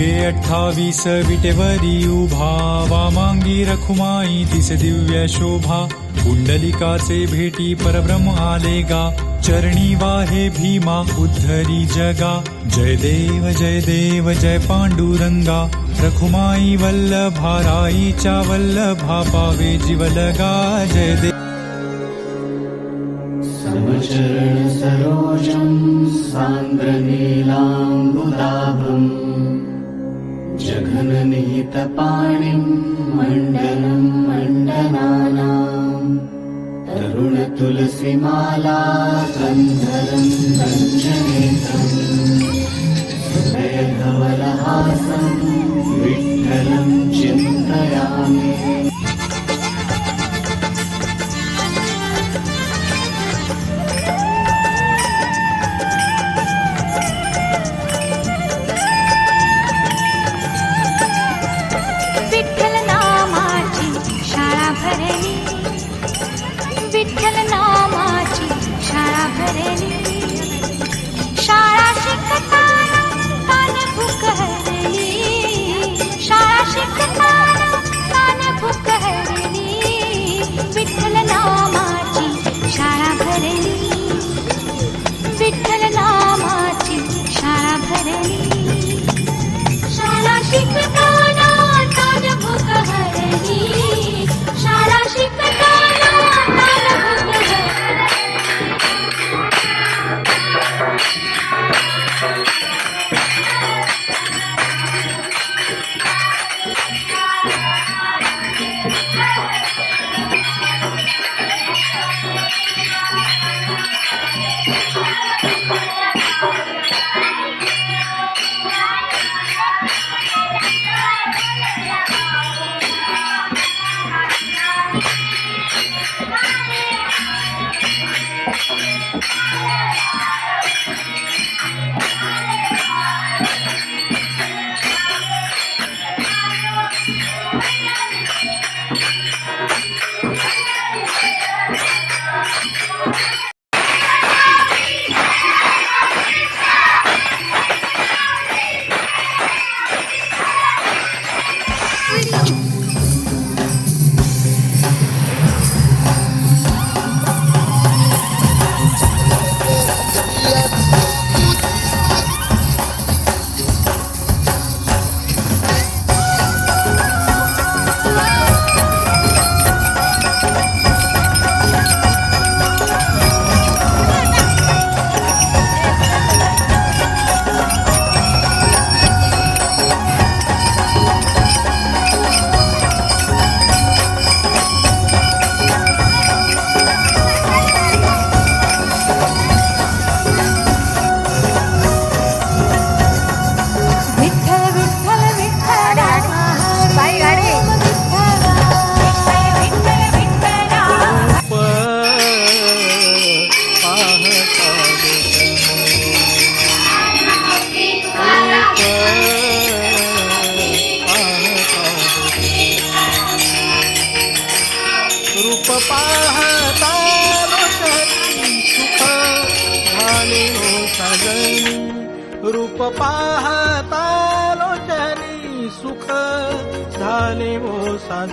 युगे 28 विटेवरी उभा, वामांगी रखुमाई दिसे दिव्य शोभा. कुंडलिकाचे भेटी परब्रह्म आले गा, चरणी वाहे भीमा उद्धरी जगा. जय देव जय पांडुरंगा, रखुमाई वल्लभा राईच्या वल्लभा, पावे जीवलगा. जय देव. समचरण सरोजं सान्द्र नीलाम्बुदाभम्, जघननिहितपाणिं मण्डनं मण्डनानाम्. तरुणतुलसीमाला गन्धरं रञ्जनेत्रम्, हृदयधवलहासं विठ्ठलं चिन्तयामि. विठ्ठल नामाची शाळा भरली, विठ्ठल नामाची शाळा भरली. शाळा शिकताना कान भूक हरली, शाळा शिकताना कान भूक हरली. विठ्ठल नामाची शाळा भरली, विठ्ठल नामाची शाळा भरली. शाळा शिकताना कान भूक हरली, शाळा शिकताना कान भूक हरली. रूप पाहता लोचनी सुख झाले हो साजनी, रूप पाहता लोचनी सुख झाले हो साजनी.